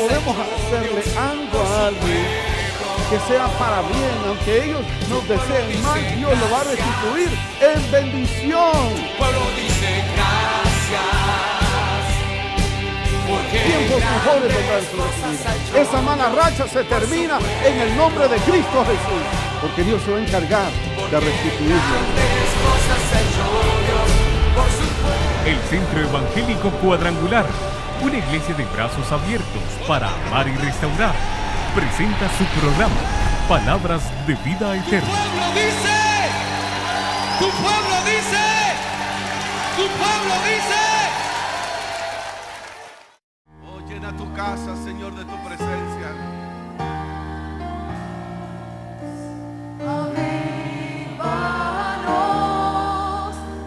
podemos hacerle algo a alguien que sea para bien, aunque ellos nos deseen mal, Dios lo va a restituir en bendición. Pueblo dice gracias, porque Tiempos mejores vendrán sobre su vida. Esa mala racha se termina en el nombre de Cristo Jesús, porque Dios se va a encargar de restituirlo. El Centro Evangélico Cuadrangular, una iglesia de brazos abiertos para amar y restaurar, presenta su programa Palabras de Vida Eterna. Tu pueblo dice, tu pueblo dice. Oh, llena tu casa, Señor, de tu presencia. Avívanos,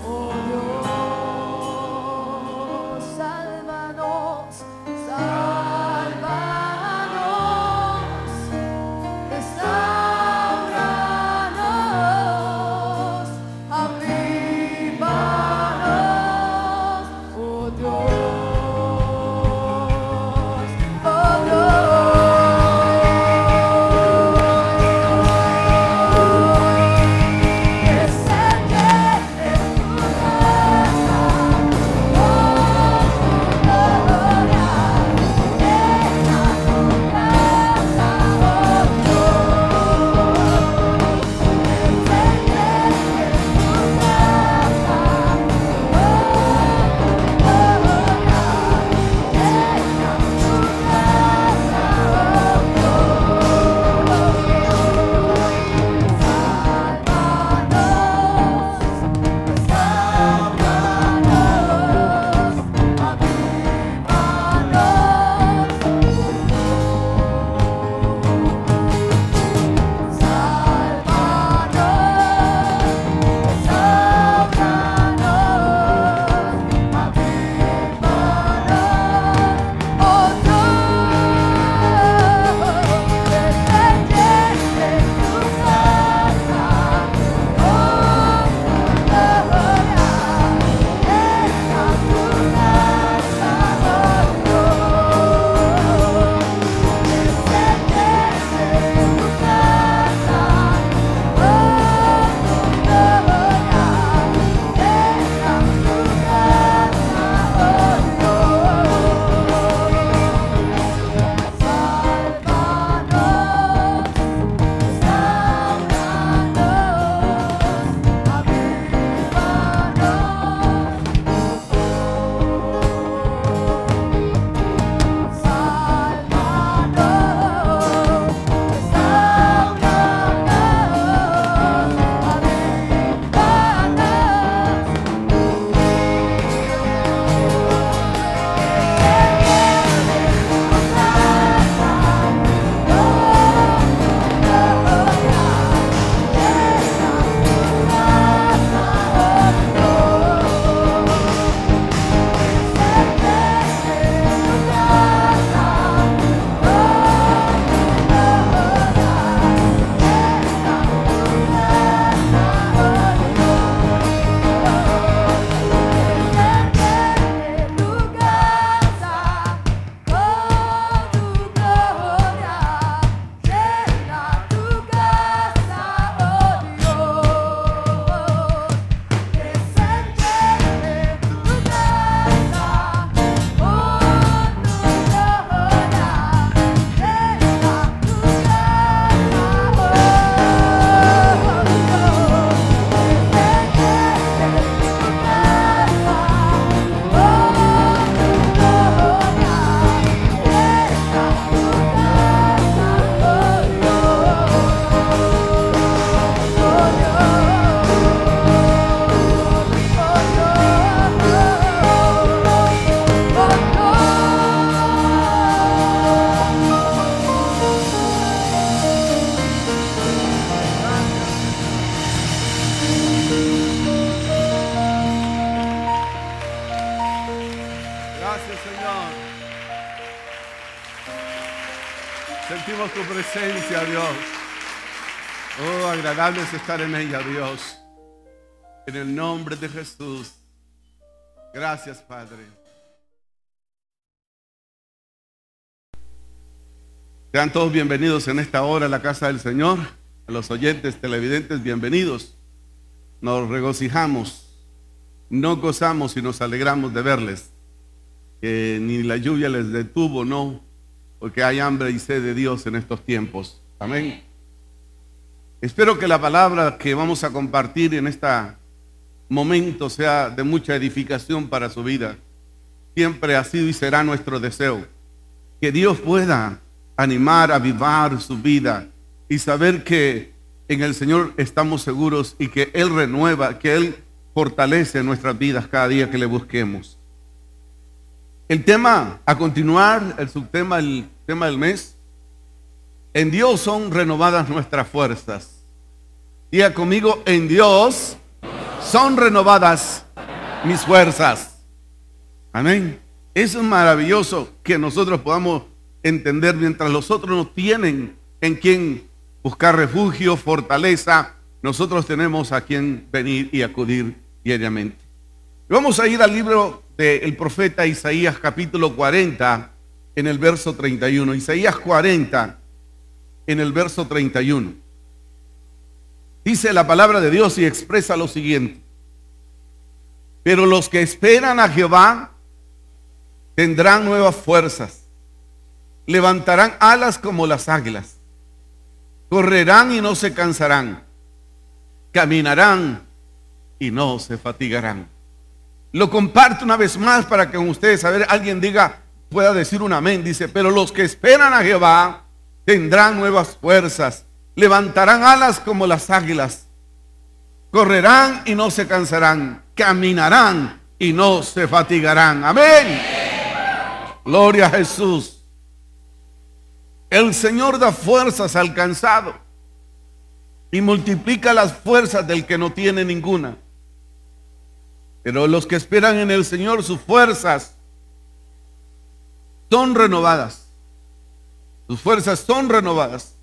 oh Dios, sálvanos, sálvanos, restauranos, avívanos, oh Dios, oh Dios. Sentimos tu presencia, Dios. Oh, agradable es estar en ella, Dios. En el nombre de Jesús. Gracias, Padre. Sean todos bienvenidos en esta hora a la casa del Señor. A los oyentes, televidentes, bienvenidos. Nos regocijamos, nos gozamos y nos alegramos de verles. Que ni la lluvia les detuvo, no, porque hay hambre y sed de Dios en estos tiempos. Amén. Espero que la palabra que vamos a compartir en este momento sea de mucha edificación para su vida. Siempre ha sido y será nuestro deseo que Dios pueda animar, avivar su vida y saber que en el Señor estamos seguros y que Él renueva, que Él fortalece nuestras vidas cada día que le busquemos. El tema a continuar, el subtema, el tema del mes: en Dios son renovadas nuestras fuerzas. Diga conmigo: en Dios son renovadas mis fuerzas. Amén. Eso es maravilloso que nosotros podamos entender mientras los otros no tienen en quien buscar refugio, fortaleza. Nosotros tenemos a quien venir y acudir diariamente. Vamos a ir al libro del profeta Isaías, capítulo 40, en el verso 31. Isaías 40, en el verso 31. Dice la palabra de Dios y expresa lo siguiente: pero los que esperan a Jehová tendrán nuevas fuerzas, levantarán alas como las águilas, correrán y no se cansarán, caminarán y no se fatigarán. Lo comparto una vez más para que con ustedes, a ver, alguien pueda decir un amén. Dice: pero los que esperan a Jehová tendrán nuevas fuerzas, levantarán alas como las águilas, correrán y no se cansarán, caminarán y no se fatigarán. Amén. Gloria a Jesús. El Señor da fuerzas al cansado y multiplica las fuerzas del que no tiene ninguna. Pero los que esperan en el Señor, sus fuerzas son renovadas. Sus fuerzas son renovadas.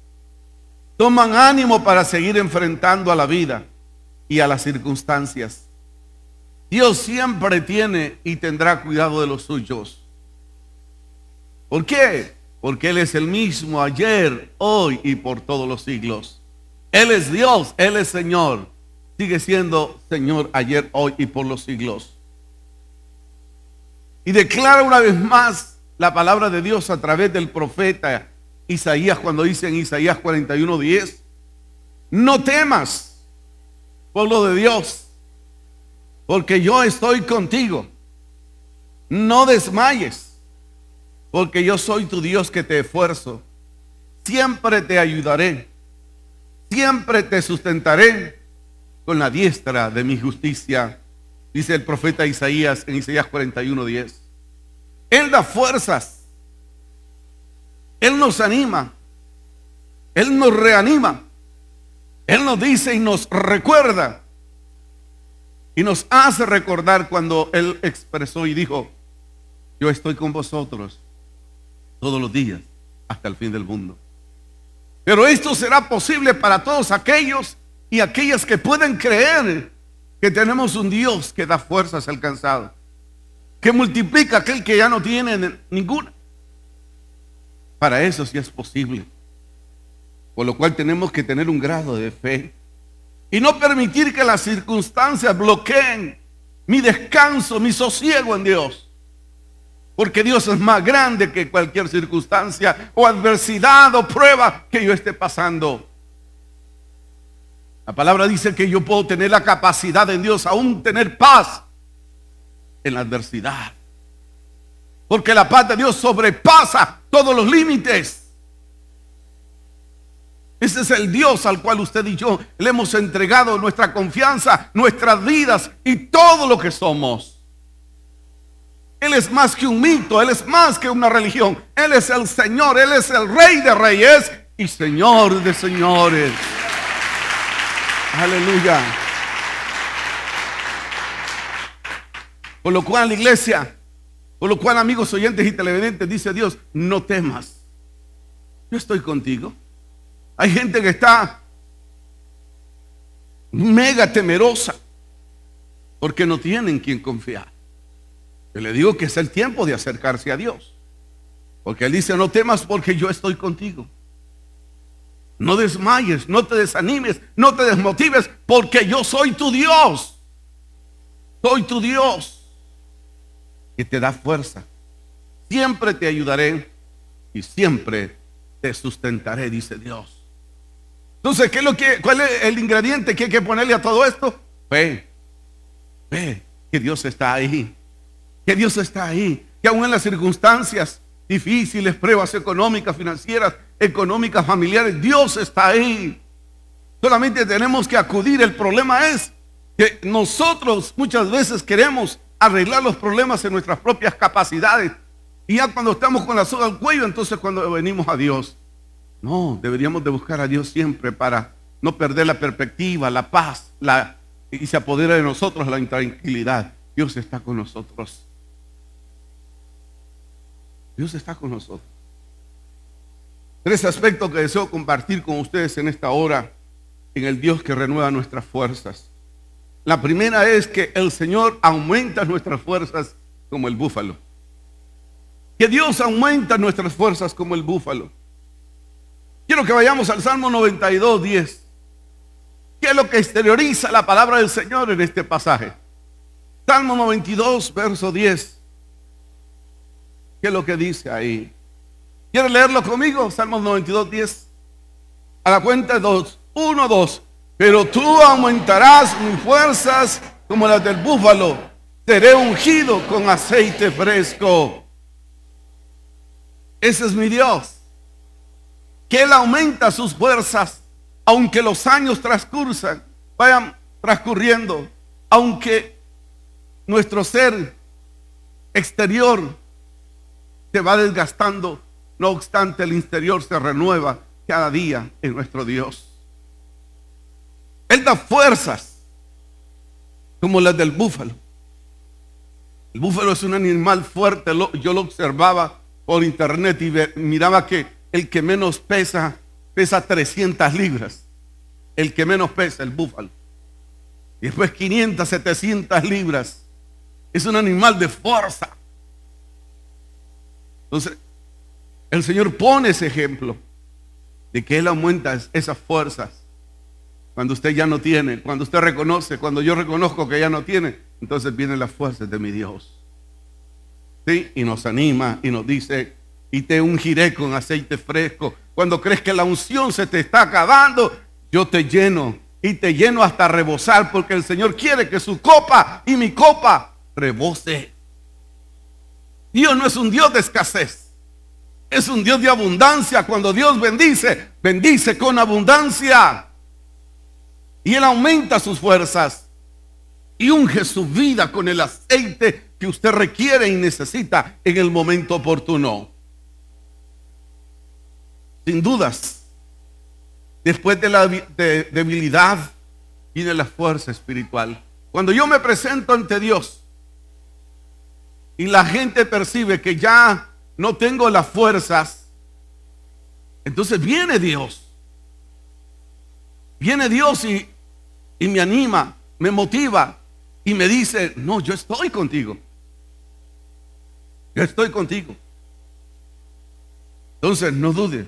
Toman ánimo para seguir enfrentando a la vida y a las circunstancias. Dios siempre tiene y tendrá cuidado de los suyos. ¿Por qué? Porque Él es el mismo ayer, hoy y por todos los siglos. Él es Dios, Él es Señor. Sigue siendo Señor ayer, hoy y por los siglos. Y declara una vez más la palabra de Dios a través del profeta Isaías, cuando dice en Isaías 41:10: no temas, pueblo de Dios, porque yo estoy contigo. No desmayes, porque yo soy tu Dios que te esfuerzo. Siempre te ayudaré, siempre te sustentaré con la diestra de mi justicia, dice el profeta Isaías en Isaías 41:10. Él da fuerzas, Él nos anima, Él nos reanima, Él nos dice y nos recuerda y nos hace recordar cuando Él expresó y dijo: yo estoy con vosotros todos los días hasta el fin del mundo. Pero esto será posible para todos aquellos y aquellas que pueden creer que tenemos un Dios que da fuerzas al cansado, que multiplica a aquel que ya no tiene ninguna. Para eso sí es posible. Por lo cual tenemos que tener un grado de fe y no permitir que las circunstancias bloqueen mi descanso, mi sosiego en Dios. Porque Dios es más grande que cualquier circunstancia o adversidad o prueba que yo esté pasando. La palabra dice que yo puedo tener la capacidad en Dios, aún tener paz en la adversidad. Porque la paz de Dios sobrepasa todos los límites. Ese es el Dios al cual usted y yo le hemos entregado nuestra confianza, nuestras vidas y todo lo que somos. Él es más que un mito, Él es más que una religión. Él es el Señor, Él es el Rey de Reyes y Señor de Señores. Aleluya. Por lo cual, iglesia, por lo cual, amigos oyentes y televidentes, dice Dios: no temas, yo estoy contigo. Hay gente que está mega temerosa porque no tienen quien confiar. Yo le digo que es el tiempo de acercarse a Dios. Porque Él dice, no temas porque yo estoy contigo. No desmayes, no te desanimes, no te desmotives, porque yo soy tu Dios. Soy tu Dios que te da fuerza. Siempre te ayudaré y siempre te sustentaré, dice Dios. Entonces, ¿cuál es el ingrediente que hay que ponerle a todo esto? Fe. Fe que Dios está ahí. Que Dios está ahí. Que aún en las circunstancias difíciles, pruebas económicas, financieras, económicas, familiares, Dios está ahí. Solamente tenemos que acudir. El problema es que nosotros muchas veces queremos arreglar los problemas en nuestras propias capacidades. Y ya cuando estamos con la soga al cuello, entonces cuando venimos a Dios. No, deberíamos de buscar a Dios siempre para no perder la perspectiva, la paz, y se apodera de nosotros la intranquilidad. Dios está con nosotros. Dios está con nosotros. 3 aspectos que deseo compartir con ustedes en esta hora en el Dios que renueva nuestras fuerzas. La primera es que el Señor aumenta nuestras fuerzas como el búfalo. Que Dios aumenta nuestras fuerzas como el búfalo. Quiero que vayamos al Salmo 92, 10. ¿Qué es lo que exterioriza la palabra del Señor en este pasaje? Salmo 92, verso 10. ¿Qué es lo que dice ahí? ¿Quieres leerlo conmigo? Salmo 92, 10. A la cuenta de 2. 1, 2. Pero tú aumentarás mis fuerzas como las del búfalo. Seré ungido con aceite fresco. Ese es mi Dios. Que Él aumenta sus fuerzas, aunque los años vayan transcurriendo, aunque nuestro ser exterior se va desgastando, no obstante el interior se renueva cada día en nuestro Dios. Él da fuerzas como las del búfalo. El búfalo es un animal fuerte. Yo lo observaba por internet y miraba que el que menos pesa 300 libras. El que menos pesa, el búfalo. Y después 500, 700 libras. Es un animal de fuerza. Entonces, el Señor pone ese ejemplo de que Él aumenta esas fuerzas. Cuando usted ya no tiene, cuando usted reconoce, cuando yo reconozco que ya no tiene, entonces vienen las fuerzas de mi Dios. ¿Sí? Y nos anima y nos dice, y te ungiré con aceite fresco. Cuando crees que la unción se te está acabando, yo te lleno y te lleno hasta rebosar, porque el Señor quiere que su copa y mi copa rebose. Dios no es un Dios de escasez, es un Dios de abundancia. Cuando Dios bendice, bendice con abundancia. Y Él aumenta sus fuerzas y unge su vida con el aceite que usted requiere y necesita en el momento oportuno. Sin dudas, después de la debilidad viene la fuerza espiritual. Cuando yo me presento ante Dios y la gente percibe que ya no tengo las fuerzas, entonces viene Dios. Viene Dios y me anima, me motiva y me dice, no, yo estoy contigo. Yo estoy contigo. Entonces no dude,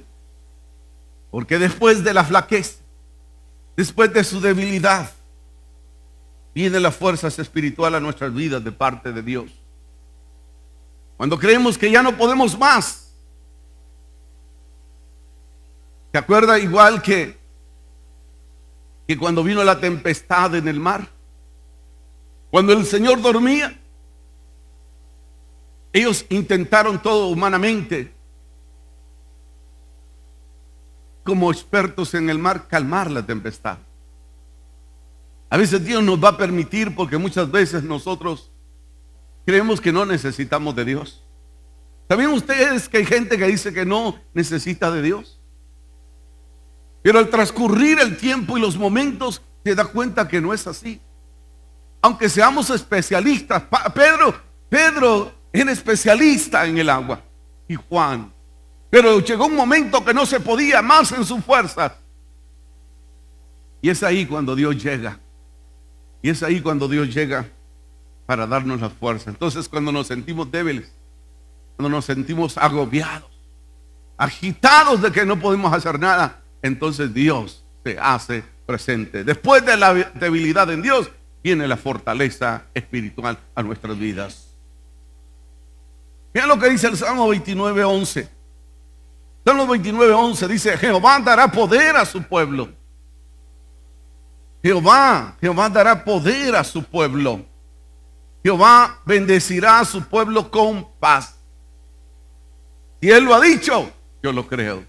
porque después de la flaqueza, después de su debilidad, viene la fuerza espiritual a nuestras vidas de parte de Dios. Cuando creemos que ya no podemos más. ¿Se acuerda igual que cuando vino la tempestad en el mar? Cuando el Señor dormía, ellos intentaron todo humanamente, como expertos en el mar, calmar la tempestad. A veces Dios nos va a permitir, porque muchas veces nosotros creemos que no necesitamos de Dios. ¿Sabían ustedes que hay gente que dice que no necesita de Dios? Pero al transcurrir el tiempo y los momentos se da cuenta que no es así. Aunque seamos especialistas, Pedro era especialista en el agua, y Juan. Pero llegó un momento que no se podía más en sus fuerzas. Y es ahí cuando Dios llega. Y es ahí cuando Dios llega para darnos la fuerza. Entonces, cuando nos sentimos débiles, cuando nos sentimos agobiados, agitados de que no podemos hacer nada, entonces Dios se hace presente. Después de la debilidad en Dios, viene la fortaleza espiritual a nuestras vidas. Vean lo que dice el Salmo 29:11. Salmo 29:11 dice: Jehová dará poder a su pueblo. Jehová dará poder a su pueblo. Jehová bendecirá a su pueblo con paz. Si Él lo ha dicho, yo lo creo.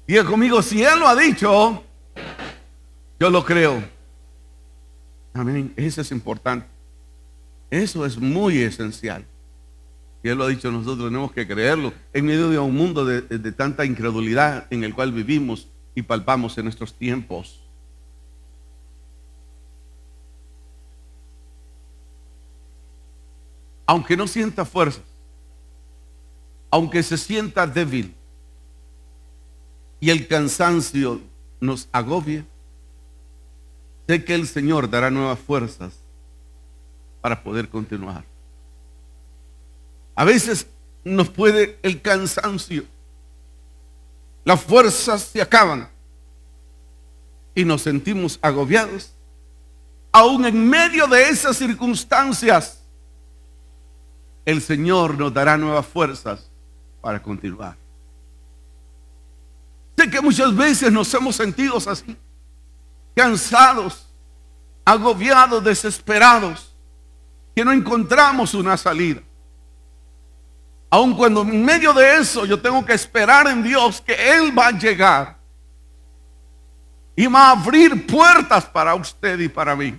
Diga conmigo: si Él lo ha dicho, yo lo creo. Amén. Eso es importante. Eso es muy esencial. Si Él lo ha dicho, nosotros tenemos que creerlo en medio de un mundo de tanta incredulidad en el cual vivimos y palpamos en estos tiempos. Aunque no sienta fuerzas, aunque se sienta débil y el cansancio nos agobie, sé que el Señor dará nuevas fuerzas para poder continuar. A veces nos puede el cansancio, las fuerzas se acaban y nos sentimos agobiados. Aún en medio de esas circunstancias, el Señor nos dará nuevas fuerzas para continuar. Sé que muchas veces nos hemos sentido así, cansados, agobiados, desesperados, que no encontramos una salida. Aun cuando en medio de eso yo tengo que esperar en Dios que Él va a llegar y va a abrir puertas para usted y para mí.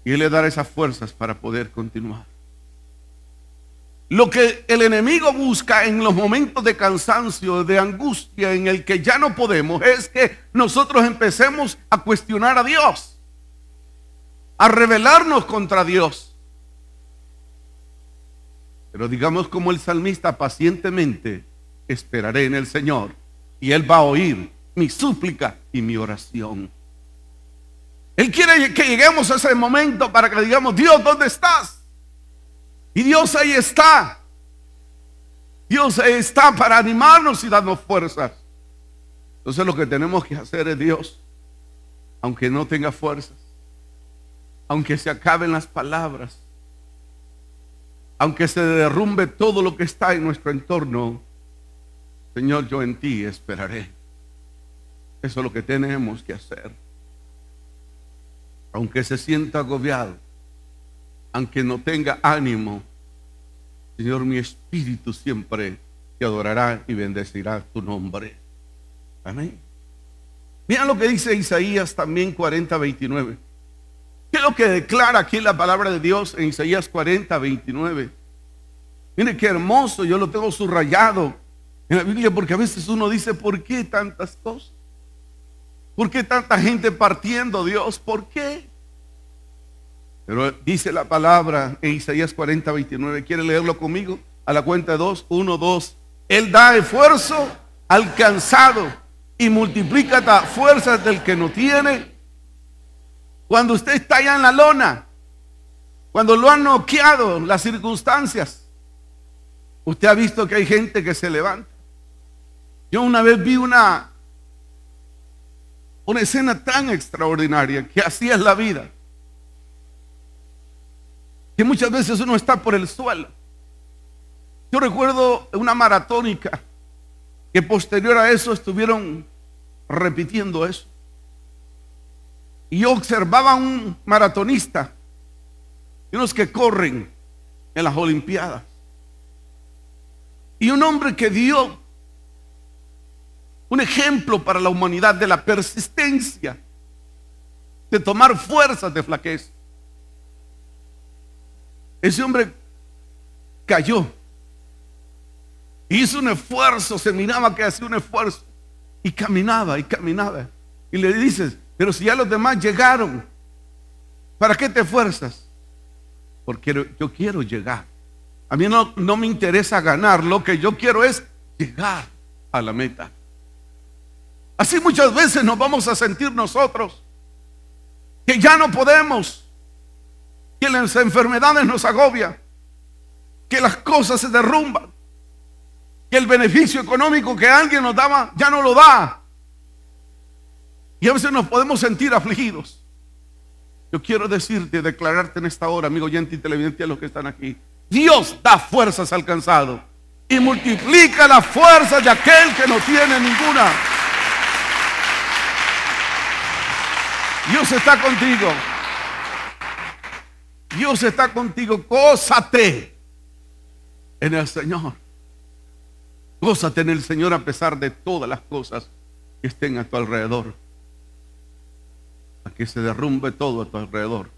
Y Él le dará esas fuerzas para poder continuar. Lo que el enemigo busca en los momentos de cansancio, de angustia, en el que ya no podemos, es que nosotros empecemos a cuestionar a Dios, a rebelarnos contra Dios. Pero digamos como el salmista: pacientemente esperaré en el Señor, y Él va a oír mi súplica y mi oración. Él quiere que lleguemos a ese momento para que digamos: Dios, ¿dónde estás? Y Dios ahí está. Dios ahí está para animarnos y darnos fuerzas. Entonces lo que tenemos que hacer es: Dios, aunque no tenga fuerzas, aunque se acaben las palabras, aunque se derrumbe todo lo que está en nuestro entorno, Señor, yo en ti esperaré. Eso es lo que tenemos que hacer. Aunque se sienta agobiado, aunque no tenga ánimo, Señor, mi espíritu siempre te adorará y bendecirá tu nombre. Amén. Miren lo que dice Isaías también 40:29. ¿Qué es lo que declara aquí la palabra de Dios en Isaías 40:29? Mire qué hermoso, yo lo tengo subrayado en la Biblia, porque a veces uno dice: ¿por qué tantas cosas? ¿Por qué tanta gente partiendo, Dios? ¿Por qué? Pero dice la palabra en Isaías 40:29. ¿Quiere leerlo conmigo? A la cuenta de 2, 1, 2. Él da esfuerzo al cansado y multiplica las fuerzas del que no tiene. Cuando usted está allá en la lona, cuando lo han noqueado las circunstancias, usted ha visto que hay gente que se levanta. Yo una vez vi una escena tan extraordinaria, que así es la vida, que muchas veces uno está por el suelo. Yo recuerdo una maratónica que posterior a eso estuvieron repitiendo eso. Y yo observaba a un maratonista, y unos que corren en las Olimpiadas, y un hombre que dio un ejemplo para la humanidad de la persistencia, de tomar fuerzas de flaqueza. Ese hombre cayó, hizo un esfuerzo, se miraba que hacía un esfuerzo, y caminaba y caminaba. Y le dices: pero si ya los demás llegaron, ¿para qué te esfuerzas? Porque yo quiero llegar. A mí no me interesa ganar, lo que yo quiero es llegar a la meta. Así muchas veces nos vamos a sentir nosotros, que ya no podemos, que las enfermedades nos agobian, que las cosas se derrumban, que el beneficio económico que alguien nos daba ya no lo da. Y a veces nos podemos sentir afligidos. Yo quiero decirte, declararte en esta hora, amigo oyente y televidente, a los que están aquí: Dios da fuerzas al cansado y multiplica las fuerzas de aquel que no tiene ninguna. Dios está contigo. Dios está contigo. Gózate en el Señor. Gózate en el Señor a pesar de todas las cosas que estén a tu alrededor. A que se derrumbe todo a tu alrededor.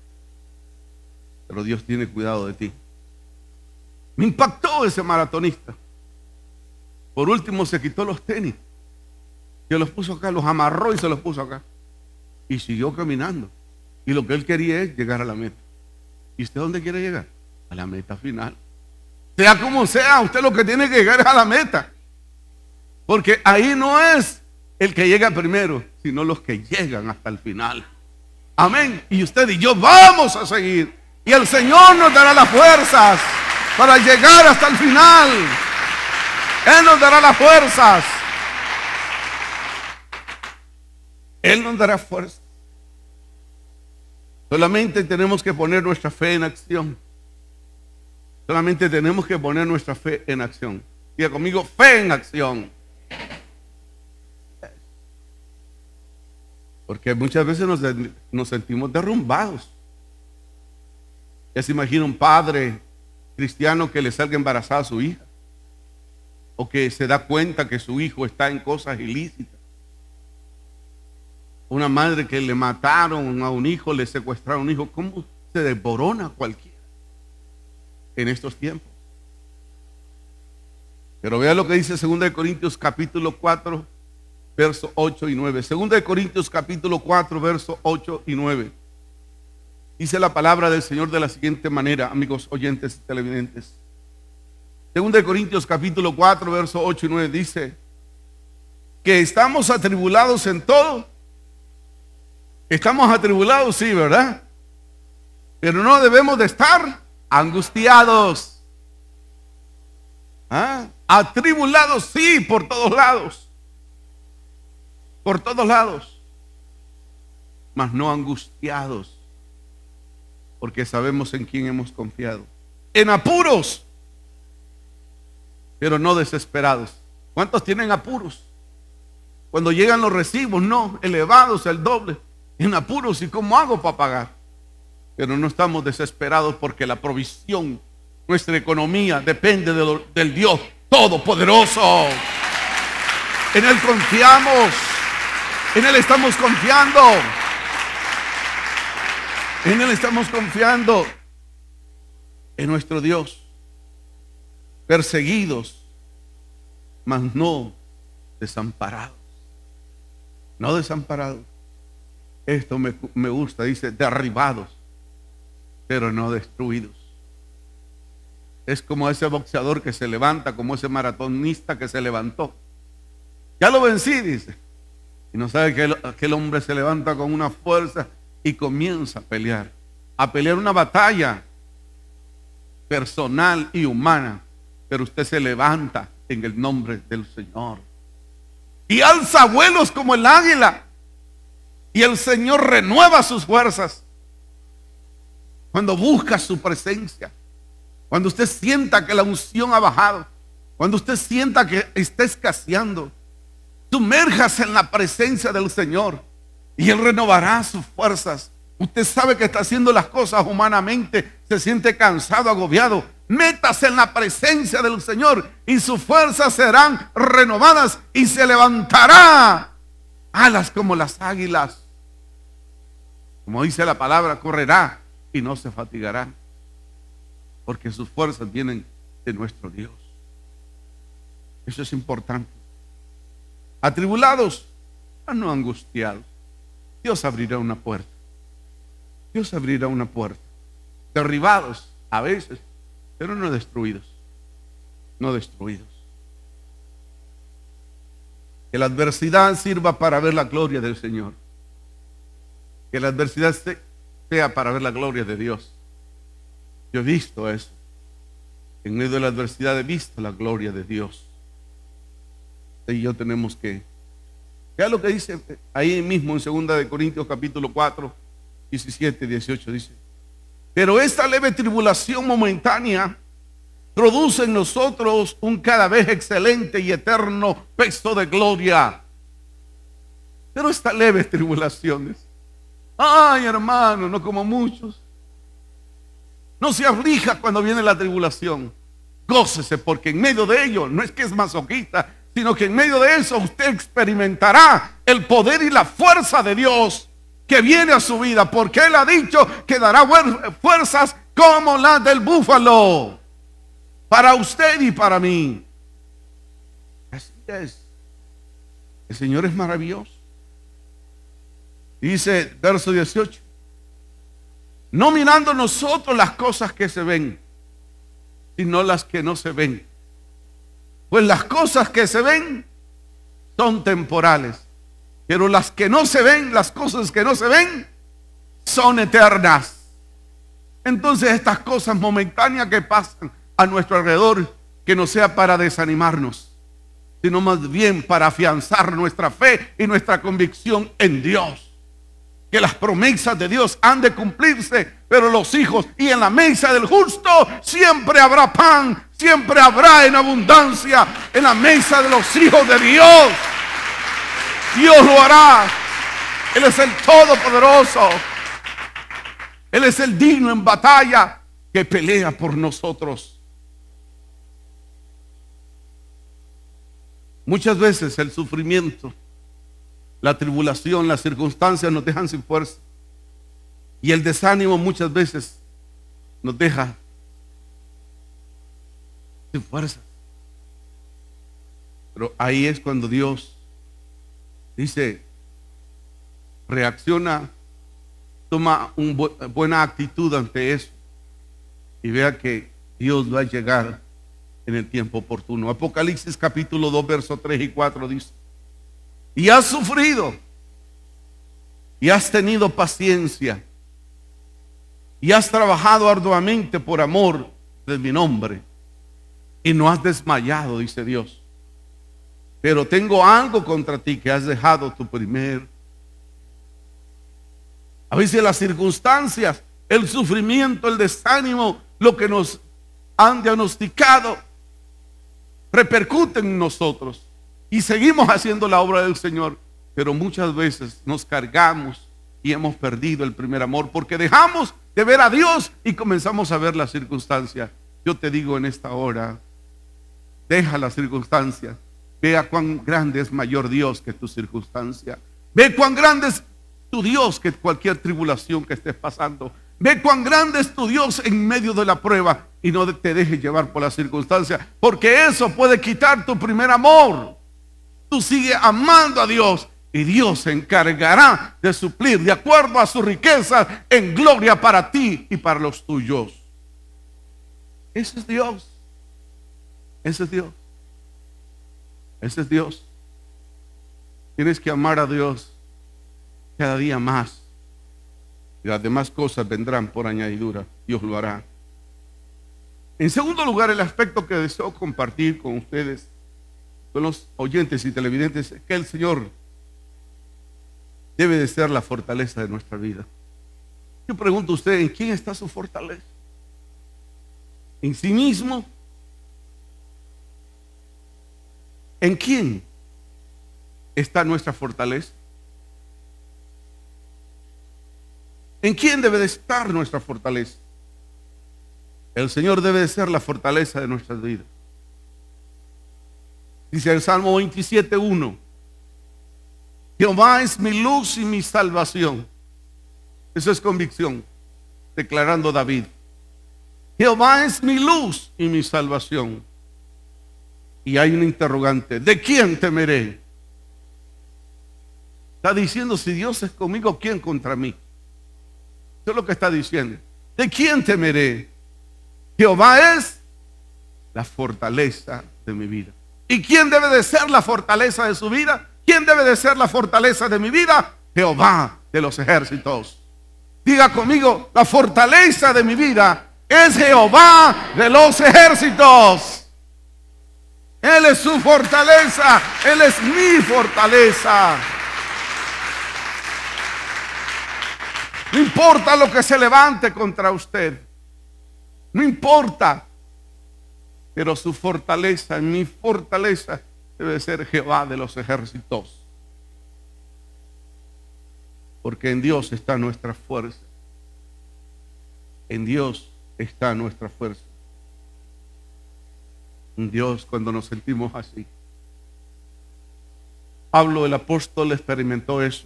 Pero Dios tiene cuidado de ti. Me impactó ese maratonista. Por último se quitó los tenis. Se los puso acá, los amarró y se los puso acá. Y siguió caminando. Y lo que él quería es llegar a la meta. ¿Y usted dónde quiere llegar? A la meta final. Sea como sea, usted lo que tiene que llegar es a la meta. Porque ahí no es el que llega primero, sino los que llegan hasta el final. Amén. Y usted y yo vamos a seguir. Y el Señor nos dará las fuerzas para llegar hasta el final. Él nos dará las fuerzas. Él nos dará fuerza. Solamente tenemos que poner nuestra fe en acción. Solamente tenemos que poner nuestra fe en acción. Diga conmigo: fe en acción. Porque muchas veces nos sentimos derrumbados. Ya se imagina un padre cristiano que le salga embarazada a su hija, o que se da cuenta que su hijo está en cosas ilícitas. Una madre que le mataron a un hijo, le secuestraron a un hijo. ¿Cómo se desborona cualquiera en estos tiempos? Pero vea lo que dice 2 Corintios capítulo 4, verso 8 y 9. 2 Corintios capítulo 4, verso 8 y 9. Dice la palabra del Señor de la siguiente manera, amigos oyentes y televidentes. 2 Corintios capítulo 4, verso 8 y 9 dice que estamos atribulados en todo. Estamos atribulados, sí, ¿verdad? Pero no debemos de estar angustiados. ¿Ah? Atribulados, sí, por todos lados. Por todos lados. Mas no angustiados, porque sabemos en quién hemos confiado. En apuros, pero no desesperados. ¿Cuántos tienen apuros? Cuando llegan los recibos, no, elevados el doble. En apuros, ¿y cómo hago para pagar? Pero no estamos desesperados, porque la provisión, nuestra economía depende del Dios Todopoderoso. En Él confiamos, en Él estamos confiando, en Él estamos confiando, en nuestro Dios. Perseguidos, mas no desamparados. No desamparados. Esto me gusta, dice derribados, pero no destruidos. Es como ese boxeador que se levanta, como ese maratonista que se levantó. Ya lo vencí, dice. Y no sabe que aquel hombre se levanta con una fuerza y comienza a pelear una batalla personal y humana. Pero usted se levanta en el nombre del Señor y alza vuelos como el águila. Y el Señor renueva sus fuerzas cuando busca su presencia. Cuando usted sienta que la unción ha bajado, cuando usted sienta que está escaseando, sumérjase en la presencia del Señor y Él renovará sus fuerzas. Usted sabe que está haciendo las cosas humanamente, se siente cansado, agobiado. Métase en la presencia del Señor y sus fuerzas serán renovadas y se levantará alas como las águilas. Como dice la palabra, correrá y no se fatigará, porque sus fuerzas vienen de nuestro Dios. Eso es importante. Atribulados, no angustiados. Dios abrirá una puerta. Dios abrirá una puerta. Derribados a veces, pero no destruidos. No destruidos. Que la adversidad sirva para ver la gloria del Señor. Que la adversidad sea para ver la gloria de Dios. Yo he visto eso. En medio de la adversidad he visto la gloria de Dios. Y yo tenemos que... Vea lo que dice ahí mismo en 2 Corintios capítulo 4, 17, 18. Dice: pero esta leve tribulación momentánea produce en nosotros un cada vez excelente y eterno peso de gloria. Pero estas leves tribulaciones, ay hermano, no como muchos. No se aflija cuando viene la tribulación. Gócese, porque en medio de ello, no es que es masoquista, sino que en medio de eso usted experimentará el poder y la fuerza de Dios que viene a su vida, porque Él ha dicho que dará fuerzas como las del búfalo para usted y para mí. Así es. El Señor es maravilloso. Dice verso 18: no mirando nosotros las cosas que se ven, sino las que no se ven. Pues las cosas que se ven son temporales, pero las que no se ven, las cosas que no se ven, son eternas. Entonces estas cosas momentáneas que pasan a nuestro alrededor, que no sea para desanimarnos, sino más bien para afianzar nuestra fe y nuestra convicción en Dios. Que las promesas de Dios han de cumplirse, pero los hijos, y en la mesa del justo siempre habrá pan, siempre habrá en abundancia en la mesa de los hijos de Dios. Dios lo hará. Él es el Todopoderoso. Él es el digno en batalla que pelea por nosotros. Muchas veces el sufrimiento, la tribulación, las circunstancias nos dejan sin fuerza. Y el desánimo muchas veces nos deja sin fuerza. Pero ahí es cuando Dios dice, reacciona, toma una buena actitud ante eso y vea que Dios va a llegar en el tiempo oportuno. Apocalipsis capítulo 2, versos 3 y 4 dice: y has sufrido, y has tenido paciencia, y has trabajado arduamente por amor de mi nombre, y no has desmayado, dice Dios. Pero tengo algo contra ti, que has dejado tu primer. A veces las circunstancias, el sufrimiento, el desánimo, lo que nos han diagnosticado, repercuten en nosotros. Y seguimos haciendo la obra del Señor, pero muchas veces nos cargamos y hemos perdido el primer amor, porque dejamos de ver a Dios y comenzamos a ver las circunstancias. Yo te digo en esta hora, deja las circunstancias, vea cuán grande es mayor Dios que tu circunstancia. Ve cuán grande es tu Dios que cualquier tribulación que estés pasando. Ve cuán grande es tu Dios en medio de la prueba, y no te dejes llevar por las circunstancias, porque eso puede quitar tu primer amor. Tú sigues amando a Dios y Dios se encargará de suplir de acuerdo a sus riquezas en gloria para ti y para los tuyos. Ese es Dios. Ese es Dios. Ese es Dios. Tienes que amar a Dios cada día más. Y las demás cosas vendrán por añadidura. Dios lo hará. En segundo lugar, el aspecto que deseo compartir con ustedes, con los oyentes y televidentes, es que el Señor debe de ser la fortaleza de nuestra vida. Yo pregunto a usted, ¿en quién está su fortaleza? ¿En sí mismo? ¿En quién está nuestra fortaleza? ¿En quién debe de estar nuestra fortaleza? El Señor debe de ser la fortaleza de nuestras vidas. Dice el Salmo 27:1: Jehová es mi luz y mi salvación. Eso es convicción, declarando David. Jehová es mi luz y mi salvación. Y hay un interrogante: ¿de quién temeré? Está diciendo, si Dios es conmigo, ¿quién contra mí? Eso es lo que está diciendo. ¿De quién temeré? Jehová es la fortaleza de mi vida. ¿Y quién debe de ser la fortaleza de su vida? ¿Quién debe de ser la fortaleza de mi vida? Jehová de los ejércitos. Diga conmigo: la fortaleza de mi vida Es Jehová de los ejércitos. Él es su fortaleza. Él es mi fortaleza. No importa lo que se levante contra usted. No importa. Pero su fortaleza, mi fortaleza, debe ser Jehová de los ejércitos. Porque en Dios está nuestra fuerza. En Dios está nuestra fuerza. En Dios, cuando nos sentimos así. Pablo el apóstol experimentó eso.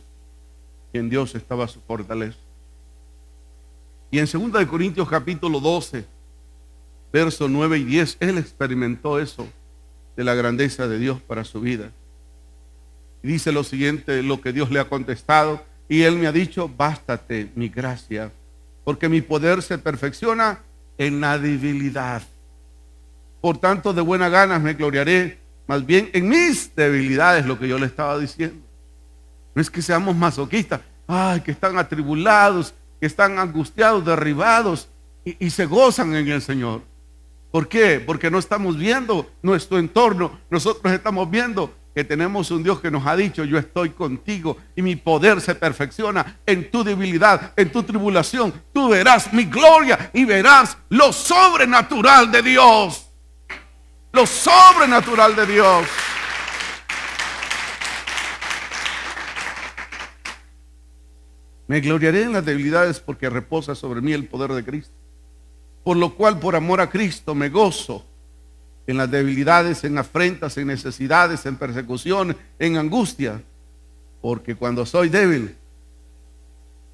Y en Dios estaba su fortaleza. Y en 2 Corintios capítulo 12, versos 9 y 10, él experimentó eso de la grandeza de Dios para su vida. Y dice lo siguiente, lo que Dios le ha contestado. Y él me ha dicho, bástate mi gracia, porque mi poder se perfecciona en la debilidad. Por tanto, de buena gana me gloriaré, más bien en mis debilidades, lo que yo le estaba diciendo. No es que seamos masoquistas, ay, que están atribulados, que están angustiados, derribados y se gozan en el Señor. ¿Por qué? Porque no estamos viendo nuestro entorno. Nosotros estamos viendo que tenemos un Dios que nos ha dicho, yo estoy contigo y mi poder se perfecciona en tu debilidad, en tu tribulación. Tú verás mi gloria y verás lo sobrenatural de Dios. Lo sobrenatural de Dios. Me gloriaré en las debilidades porque reposa sobre mí el poder de Cristo. Por lo cual, por amor a Cristo, me gozo en las debilidades, en afrentas, en necesidades, en persecución, en angustia. Porque cuando soy débil,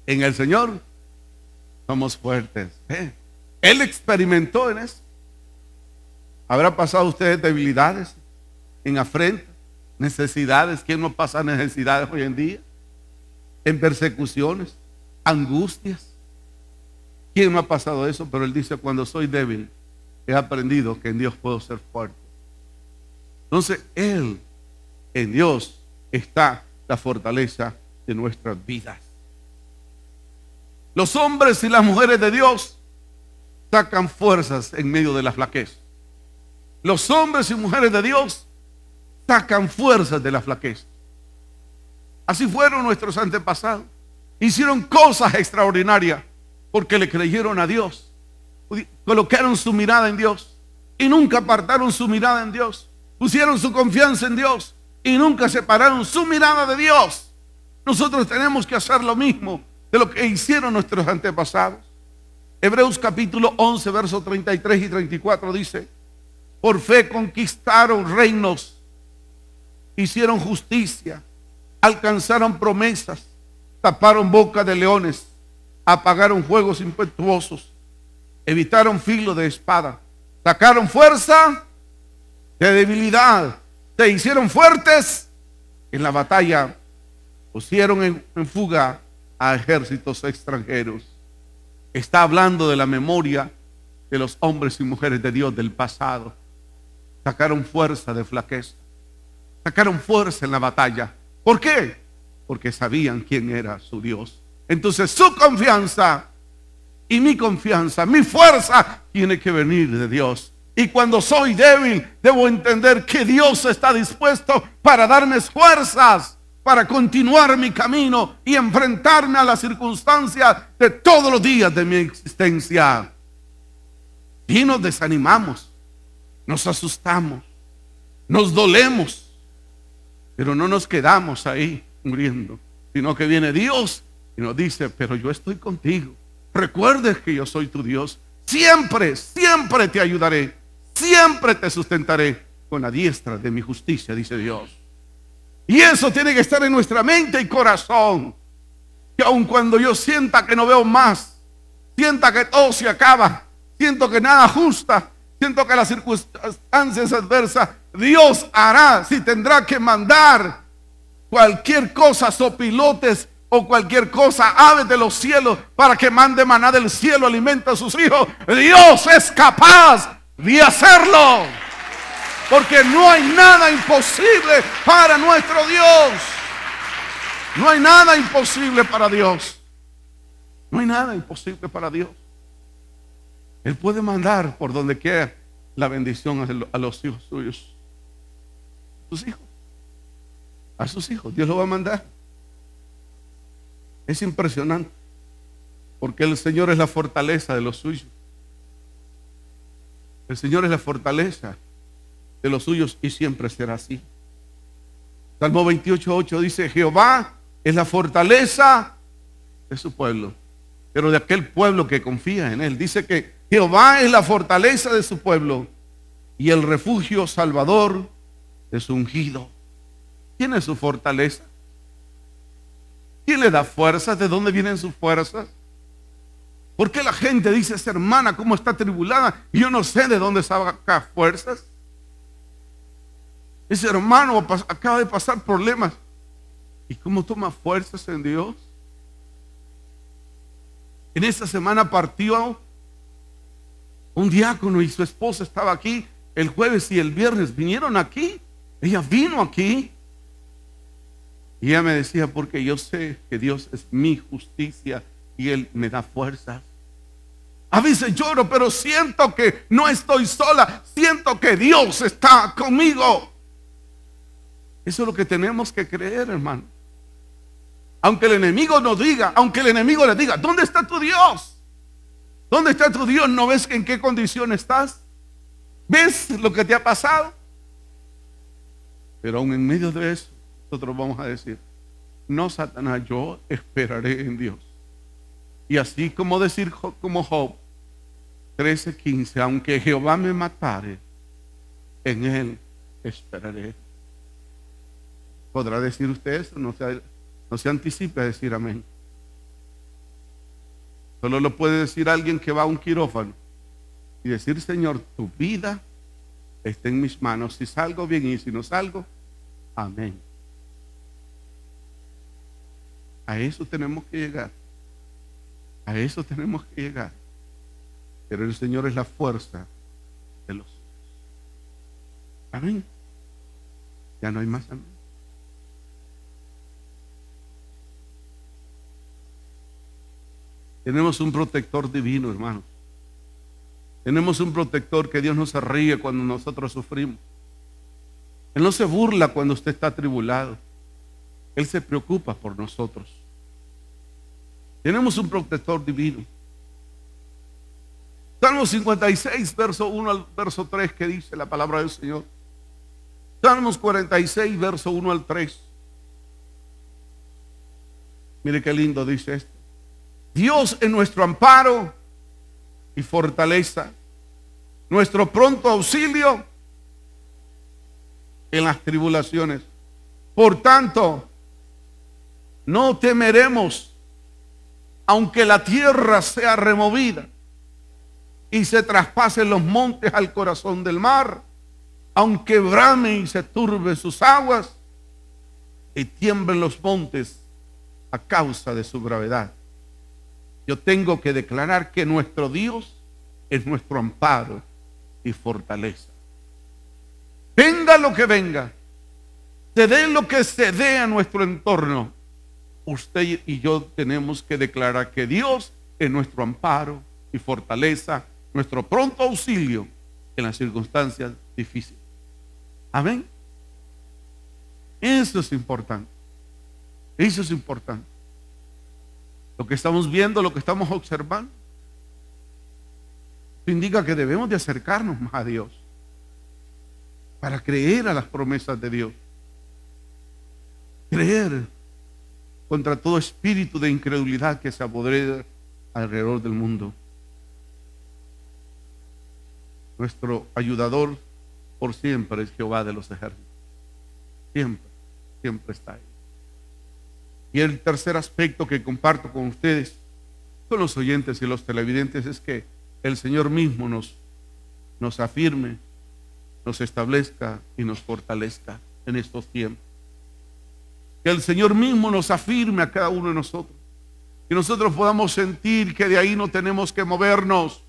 en el Señor, somos fuertes. Él experimentó en eso. ¿Habrá pasado ustedes debilidades, en afrentas, necesidades? ¿Quién no pasa necesidades hoy en día? En persecuciones, angustias. ¿Quién no ha pasado eso? Pero él dice, cuando soy débil, he aprendido que en Dios puedo ser fuerte. Entonces, en Dios está la fortaleza de nuestras vidas. Los hombres y las mujeres de Dios sacan fuerzas en medio de la flaqueza. Los hombres y mujeres de Dios sacan fuerzas de la flaqueza. Así fueron nuestros antepasados. Hicieron cosas extraordinarias porque le creyeron a Dios. Colocaron su mirada en Dios y nunca apartaron su mirada en Dios. Pusieron su confianza en Dios y nunca separaron su mirada de Dios. Nosotros tenemos que hacer lo mismo de lo que hicieron nuestros antepasados. Hebreos capítulo 11, versos 33 y 34 dice: por fe conquistaron reinos, hicieron justicia, alcanzaron promesas, taparon boca de leones, apagaron fuegos impetuosos, evitaron filo de espada, sacaron fuerza de debilidad, se hicieron fuertes en la batalla, pusieron en fuga a ejércitos extranjeros. Está hablando de la memoria de los hombres y mujeres de Dios del pasado. Sacaron fuerza de flaqueza, sacaron fuerza en la batalla. ¿Por qué? Porque sabían quién era su Dios. Entonces su confianza y mi confianza, mi fuerza, tiene que venir de Dios. Y cuando soy débil, debo entender que Dios está dispuesto para darme fuerzas, para continuar mi camino y enfrentarme a las circunstancias de todos los días de mi existencia. Y nos desanimamos, nos asustamos, nos dolemos, pero no nos quedamos ahí muriendo, sino que viene Dios y nos dice: pero yo estoy contigo. Recuerdes que yo soy tu Dios. Siempre, siempre te ayudaré, siempre te sustentaré con la diestra de mi justicia, dice Dios. Y eso tiene que estar en nuestra mente y corazón. Que aun cuando yo sienta que no veo más, sienta que todo se acaba, siento que nada ajusta, siento que las circunstancias adversas, Dios hará, si tendrá que mandar cualquier cosa, sopilotes o cualquier cosa, aves de los cielos, para que mande maná del cielo, alimenta a sus hijos. Dios es capaz de hacerlo, porque no hay nada imposible para nuestro Dios. No hay nada imposible para Dios. No hay nada imposible para Dios. Él puede mandar por donde quiera la bendición a los hijos suyos. Sus hijos. A sus hijos. Dios lo va a mandar. Es impresionante. Porque el Señor es la fortaleza de los suyos. El Señor es la fortaleza de los suyos y siempre será así. Salmo 28:8 dice: Jehová es la fortaleza de su pueblo, pero de aquel pueblo que confía en él. Dice que Jehová es la fortaleza de su pueblo y el refugio salvador de su ungido. ¿Quién es su fortaleza? ¿Quién le da fuerzas? ¿De dónde vienen sus fuerzas? ¿Por qué la gente dice: esa hermana cómo está atribulada? Y yo no sé de dónde saca fuerzas. Ese hermano acaba de pasar problemas. ¿Y cómo toma fuerzas en Dios? En esta semana partió un diácono y su esposa estaba aquí el jueves y el viernes. Vinieron aquí. Ella vino aquí. Y ella me decía: porque yo sé que Dios es mi justicia y Él me da fuerzas. A veces lloro, pero siento que no estoy sola. Siento que Dios está conmigo. Eso es lo que tenemos que creer, hermano. Aunque el enemigo nos diga, aunque el enemigo le diga: ¿dónde está tu Dios? ¿Dónde está tu Dios? ¿No ves en qué condición estás? ¿Ves lo que te ha pasado? Pero aún en medio de eso, nosotros vamos a decir: no, Satanás, yo esperaré en Dios. Y así como decir como Job 13:15: aunque Jehová me matare, en Él esperaré. ¿Podrá decir usted eso? No se anticipe a decir amén. Solo lo puede decir alguien que va a un quirófano y decir: Señor, tu vida está en mis manos. Si salgo bien y si no salgo, amén. A eso tenemos que llegar. A eso tenemos que llegar. Pero el Señor es la fuerza de los suyos. Amén. Ya no hay más amén. Tenemos un protector divino, hermanos. Tenemos un protector que Dios no se ríe cuando nosotros sufrimos. Él no se burla cuando usted está atribulado. Él se preocupa por nosotros. Tenemos un protector divino. Salmo 56, verso 1 al verso 3, que dice la palabra del Señor. Salmos 46, verso 1 al 3. Mire qué lindo dice esto. Dios es nuestro amparo y fortaleza, nuestro pronto auxilio en las tribulaciones. Por tanto, no temeremos, aunque la tierra sea removida y se traspasen los montes al corazón del mar, aunque bramen y se turben sus aguas y tiemblen los montes a causa de su gravedad. Yo tengo que declarar que nuestro Dios es nuestro amparo y fortaleza. Venga lo que venga, se dé lo que se dé a nuestro entorno, usted y yo tenemos que declarar que Dios es nuestro amparo y fortaleza, nuestro pronto auxilio en las circunstancias difíciles. Amén. Eso es importante. Eso es importante. Lo que estamos viendo, lo que estamos observando, indica que debemos de acercarnos más a Dios para creer a las promesas de Dios. Creer contra todo espíritu de incredulidad que se apodera alrededor del mundo. Nuestro ayudador por siempre es Jehová de los ejércitos. Siempre, siempre está ahí. Y el tercer aspecto que comparto con ustedes, con los oyentes y los televidentes, es que el Señor mismo nos afirme, nos establezca y nos fortalezca en estos tiempos. Que el Señor mismo nos afirme a cada uno de nosotros. Que nosotros podamos sentir que de ahí no tenemos que movernos.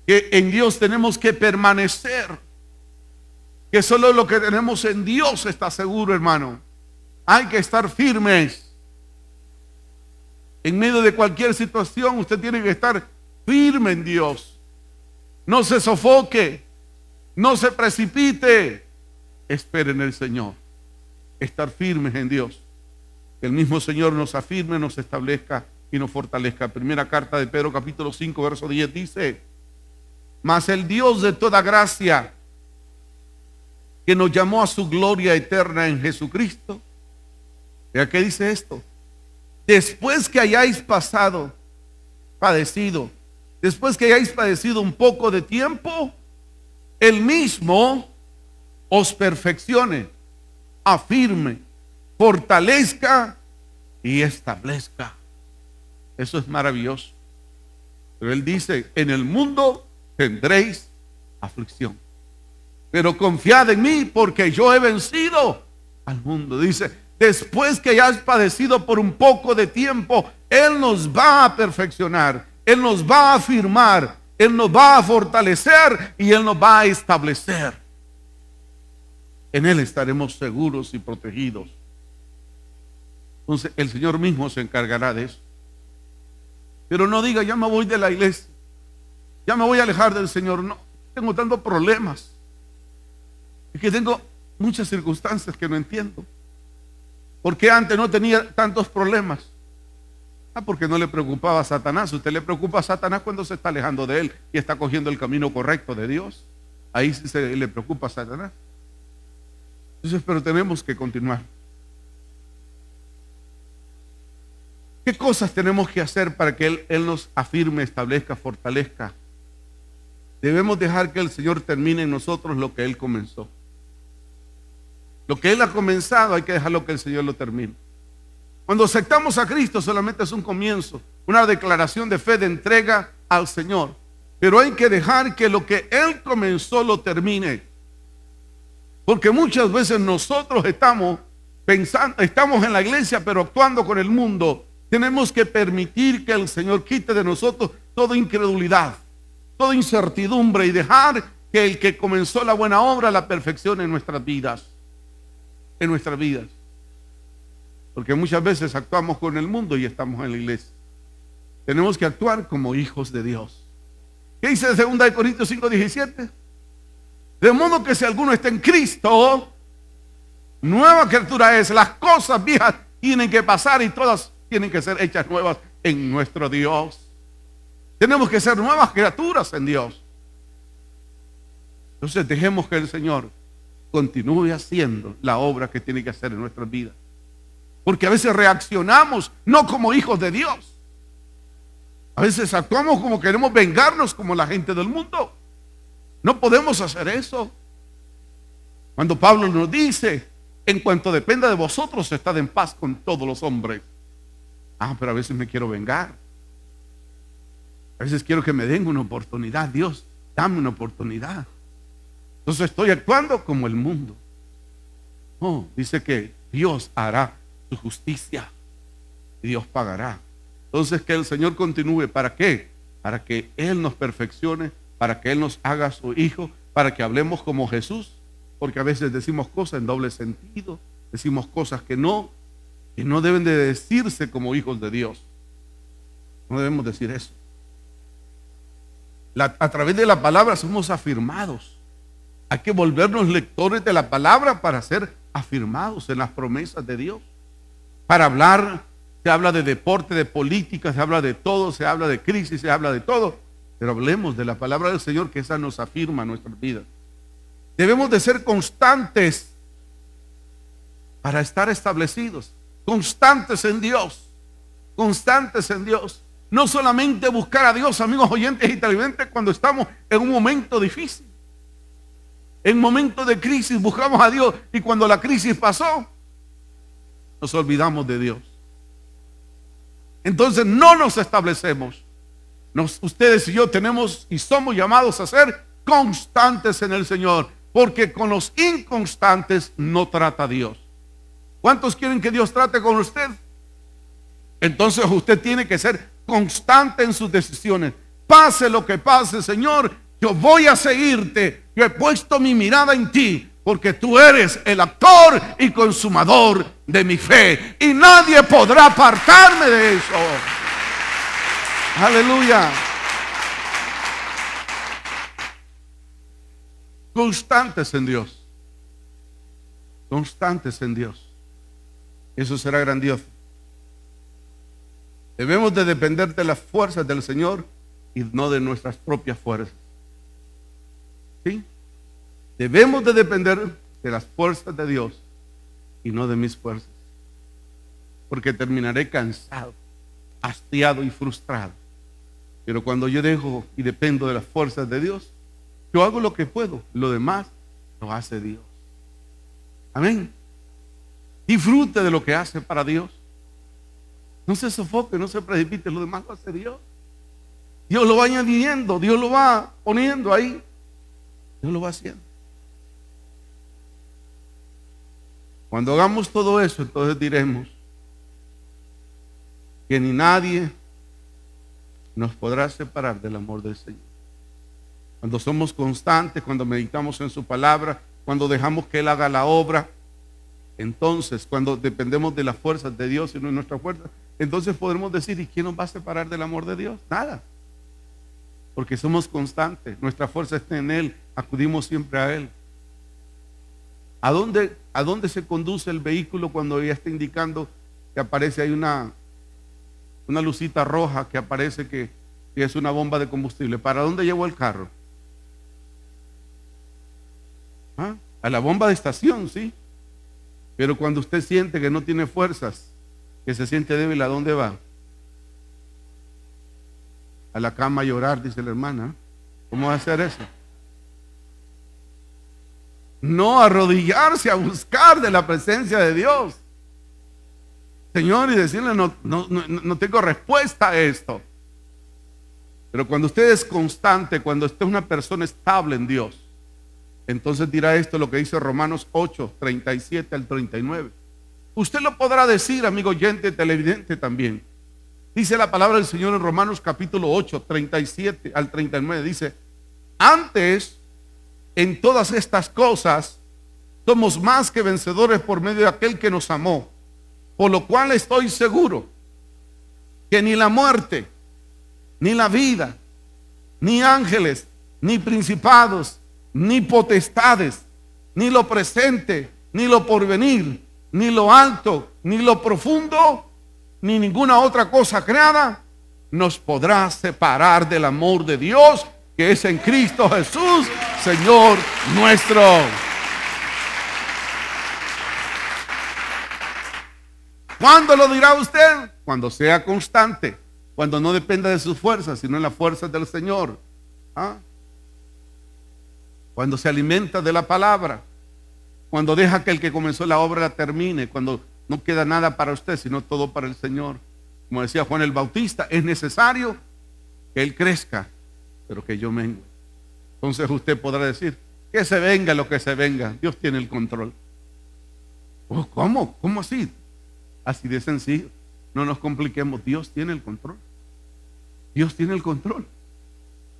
Que en Dios tenemos que permanecer. Que solo lo que tenemos en Dios está seguro, hermano. Hay que estar firmes. En medio de cualquier situación, usted tiene que estar firme en Dios. No se sofoque, no se precipite. Espere en el Señor. Estar firmes en Dios. Que el mismo Señor nos afirme, nos establezca y nos fortalezca. Primera carta de Pedro, capítulo 5, verso 10 dice: mas el Dios de toda gracia, que nos llamó a su gloria eterna en Jesucristo. ¿Ya qué dice esto? Después que hayáis padecido, después que hayáis padecido un poco de tiempo, Él mismo os perfeccione, afirme, fortalezca y establezca. Eso es maravilloso. Pero Él dice: en el mundo tendréis aflicción, pero confiad en mí, porque yo he vencido al mundo. Dice: después que hayas padecido por un poco de tiempo, Él nos va a perfeccionar, Él nos va a afirmar, Él nos va a fortalecer y Él nos va a establecer. En Él estaremos seguros y protegidos. Entonces el Señor mismo se encargará de eso. Pero no diga: ya me voy de la iglesia, ya me voy a alejar del Señor. No, tengo tantos problemas, es que tengo muchas circunstancias que no entiendo. ¿Por qué antes no tenía tantos problemas? Porque no le preocupaba a Satanás. Usted le preocupa a Satanás cuando se está alejando de Él y está cogiendo el camino correcto de Dios. Ahí sí se le preocupa a Satanás. Entonces, pero tenemos que continuar. ¿Qué cosas tenemos que hacer para que Él nos afirme, establezca, fortalezca? Debemos dejar que el Señor termine en nosotros lo que Él comenzó. Lo que Él ha comenzado hay que dejarlo que el Señor lo termine. Cuando aceptamos a Cristo solamente es un comienzo, una declaración de fe, de entrega al Señor. Pero hay que dejar que lo que Él comenzó lo termine. Porque muchas veces nosotros estamos en la iglesia pero actuando con el mundo. Tenemos que permitir que el Señor quite de nosotros toda incredulidad, toda incertidumbre, y dejar que el que comenzó la buena obra la perfeccione en nuestras vidas. En nuestras vidas. Porque muchas veces actuamos con el mundo y estamos en la iglesia. Tenemos que actuar como hijos de Dios. ¿Qué dice 2 Corintios 5:17? De modo que si alguno está en Cristo, nueva criatura es. Las cosas viejas tienen que pasar y todas tienen que ser hechas nuevas en nuestro Dios. Tenemos que ser nuevas criaturas en Dios. Entonces dejemos que el Señor continúe haciendo la obra que tiene que hacer en nuestras vidas. Porque a veces reaccionamos no como hijos de Dios. A veces actuamos como queremos vengarnos como la gente del mundo. No podemos hacer eso. Cuando Pablo nos dice: en cuanto dependa de vosotros, estad en paz con todos los hombres. Pero a veces me quiero vengar. A veces quiero que me den una oportunidad. Dios, dame una oportunidad. Entonces estoy actuando como el mundo. No, dice que Dios hará su justicia y Dios pagará. Entonces que el Señor continúe. ¿Para qué? Para que Él nos perfeccione, para que Él nos haga su hijo, para que hablemos como Jesús. Porque a veces decimos cosas en doble sentido, decimos cosas que no deben de decirse como hijos de Dios. No debemos decir eso. A través de la palabra somos afirmados. Hay que volvernos lectores de la palabra para ser afirmados en las promesas de Dios. Para hablar, se habla de deporte, de política, se habla de todo, se habla de crisis, se habla de todo. Pero hablemos de la palabra del Señor, que esa nos afirma nuestras vidas. Debemos de ser constantes para estar establecidos, constantes en Dios, constantes en Dios. No solamente buscar a Dios, amigos oyentes y televidentes, cuando estamos en un momento difícil. En momentos de crisis buscamos a Dios, y cuando la crisis pasó, nos olvidamos de Dios. Entonces no nos establecemos. Ustedes y yo tenemos y somos llamados a ser constantes en el Señor, porque con los inconstantes no trata Dios. ¿Cuántos quieren que Dios trate con usted? Entonces usted tiene que ser constante en sus decisiones. Pase lo que pase, Señor, yo voy a seguirte. Yo he puesto mi mirada en ti, porque tú eres el autor y consumador de mi fe, y nadie podrá apartarme de eso. Aleluya. constantes en Dios. Constantes en Dios. Eso será grandioso. Debemos de depender de las fuerzas del Señor y no de nuestras propias fuerzas. ¿Sí? Debemos de depender de las fuerzas de Dios y no de mis fuerzas. Porque terminaré cansado, hastiado y frustrado. Pero cuando yo dejo y dependo de las fuerzas de Dios, yo hago lo que puedo. Lo demás lo hace Dios. Amén. Disfrute de lo que hace para Dios. No se sofoque, no se precipite. Lo demás lo hace Dios. Dios lo va añadiendo, Dios lo va poniendo ahí. Dios lo va haciendo. Cuando hagamos todo eso, entonces diremos que ni nadie nos podrá separar del amor del Señor. Cuando somos constantes, cuando meditamos en su palabra, cuando dejamos que Él haga la obra, entonces cuando dependemos de las fuerzas de Dios y no de nuestras fuerzas, entonces podremos decir, ¿y quién nos va a separar del amor de Dios? Nada. Porque somos constantes, nuestra fuerza está en Él, acudimos siempre a Él. ¿A dónde se conduce el vehículo cuando ya está indicando que aparece ahí una lucita roja que aparece que es una bomba de combustible? ¿Para dónde llevó el carro? ¿Ah? A la bomba de estación, sí. Pero cuando usted siente que no tiene fuerzas, que se siente débil, ¿a dónde va? A la cama a llorar, dice la hermana. ¿Cómo va a hacer eso? No arrodillarse a buscar de la presencia de Dios, Señor, y decirle, no tengo respuesta a esto. Pero cuando usted es constante, cuando usted es una persona estable en Dios, entonces dirá esto, lo que dice Romanos 8, 37 al 39. Usted lo podrá decir, amigo oyente, televidente también. Dice la palabra del Señor en Romanos capítulo 8, 37 al 39. Dice, antes, en todas estas cosas, somos más que vencedores por medio de aquel que nos amó. Por lo cual estoy seguro que ni la muerte, ni la vida, ni ángeles, ni principados, ni potestades, ni lo presente, ni lo porvenir, ni lo alto, ni lo profundo, ni ninguna otra cosa creada nos podrá separar del amor de Dios que es en Cristo Jesús, Señor nuestro. ¿Cuándo lo dirá usted? Cuando sea constante, cuando no dependa de sus fuerzas, sino en las fuerzas del Señor. ¿Ah? Cuando se alimenta de la palabra, cuando deja que el que comenzó la obra la termine, cuando no queda nada para usted, sino todo para el Señor. Como decía Juan el Bautista, es necesario que Él crezca, pero que yo mengue. Entonces usted podrá decir, que se venga lo que se venga, Dios tiene el control. Oh, ¿cómo? ¿Cómo así? Así de sencillo. No nos compliquemos, Dios tiene el control. Dios tiene el control.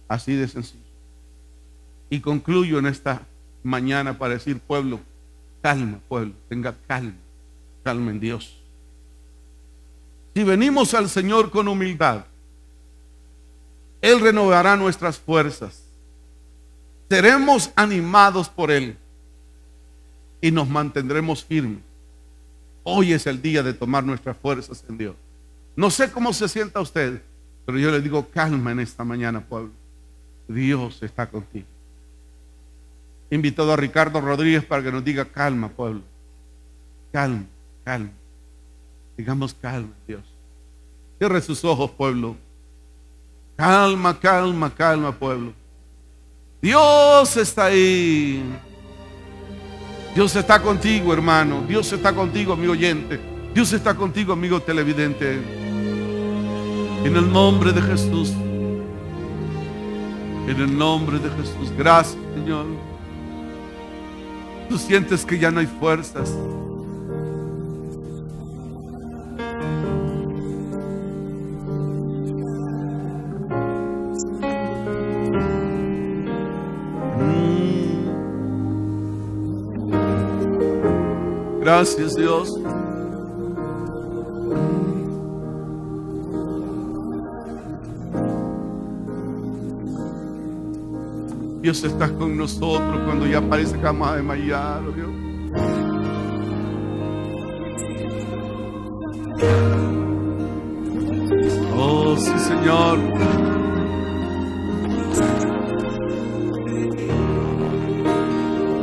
Así de sencillo. Y concluyo en esta mañana para decir, pueblo, calma, pueblo, tenga calma, calma en Dios. Si venimos al Señor con humildad, Él renovará nuestras fuerzas. Seremos animados por Él y nos mantendremos firmes. Hoy es el día de tomar nuestras fuerzas en Dios. No sé cómo se sienta usted, pero yo le digo, calma en esta mañana, pueblo. Dios está contigo. He invitado a Ricardo Rodríguez para que nos diga, calma, pueblo. Calma, calma. Digamos, calma, Dios. Cierre sus ojos, pueblo. Calma, calma, calma, pueblo. Dios está ahí. Dios está contigo, hermano. Dios está contigo, amigo oyente. Dios está contigo, amigo televidente. En el nombre de Jesús. En el nombre de Jesús. Gracias, Señor. Tú sientes que ya no hay fuerzas. Gracias, Dios. Dios está con nosotros cuando ya parece que vamos a desmayar, oh Dios. Oh, sí, Señor.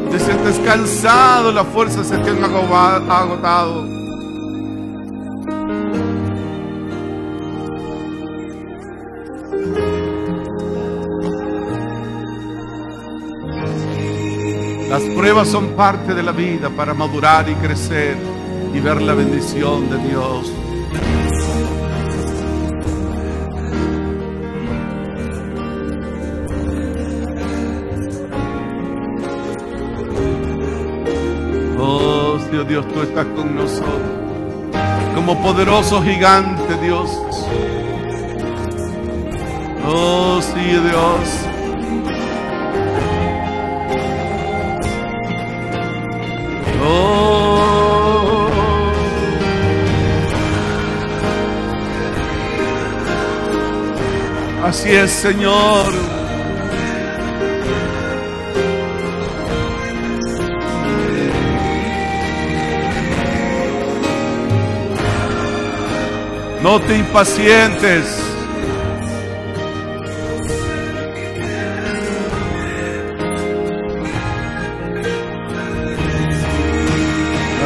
Te sientes cansado, las fuerzas se te han agotado. Las pruebas son parte de la vida para madurar y crecer y ver la bendición de Dios. Oh, sí, oh Dios, tú estás con nosotros como poderoso gigante, Dios. Oh, sí, Dios. Oh, así es, Señor. No te impacientes.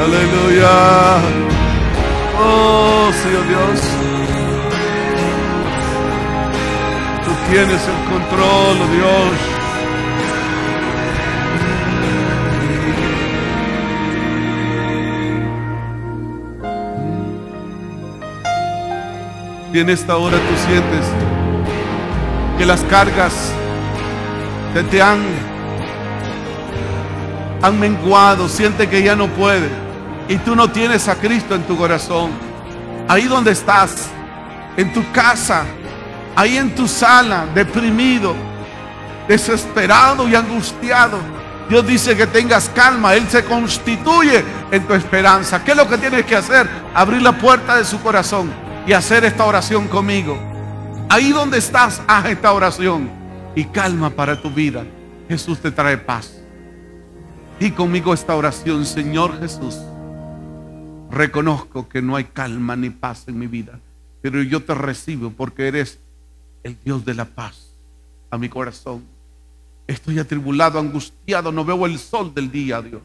Aleluya. Oh, Señor Dios. Tú tienes el control, oh Dios. Y en esta hora tú sientes que las cargas te han menguado, siente que ya no puede y tú no tienes a Cristo en tu corazón. Ahí donde estás, en tu casa, ahí en tu sala, deprimido, desesperado y angustiado, Dios dice que tengas calma. Él se constituye en tu esperanza. ¿Qué es lo que tienes que hacer? Abrir la puerta de su corazón y hacer esta oración conmigo. Ahí donde estás, haz esta oración y calma para tu vida. Jesús te trae paz. Y conmigo esta oración: Señor Jesús, reconozco que no hay calma ni paz en mi vida, pero yo te recibo porque eres el Dios de la paz a mi corazón. Estoy atribulado, angustiado, no veo el sol del día, Dios.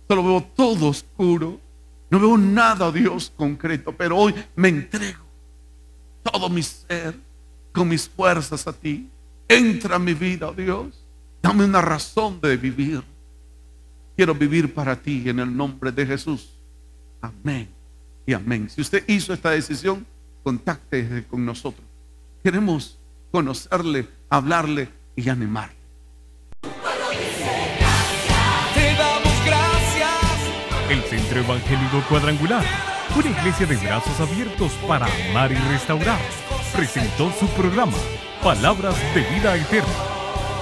Solo veo todo oscuro. No veo nada, Dios, concreto, pero hoy me entrego todo mi ser, con mis fuerzas a ti. Entra en mi vida, oh Dios. Dame una razón de vivir. Quiero vivir para ti en el nombre de Jesús. Amén y amén. Si usted hizo esta decisión, contáctese con nosotros. Queremos conocerle, hablarle y animarle. Te damos gracias. El Centro Evangélico Cuadrangular, una iglesia de brazos abiertos para amar y restaurar, presentó su programa Palabras de Vida Eterna.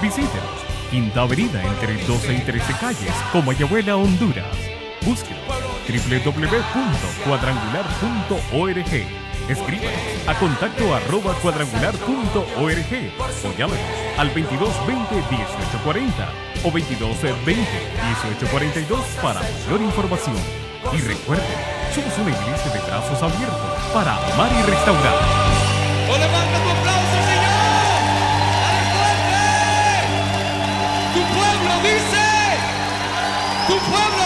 Visítenos, Quinta Avenida entre 12 y 13 calles, Comayagüela, Honduras. Búsquenos www.cuadrangular.org. Escríbanos a contacto@cuadrangular.org o llámenos al 2220-1840 o 2220-1842 para mayor información. Y recuerden, somos una iglesia de brazos abiertos para amar y restaurar. ¡Oh, levanta tu aplauso, Señor! ¡Dale fuerte! Tu pueblo dice, tu pueblo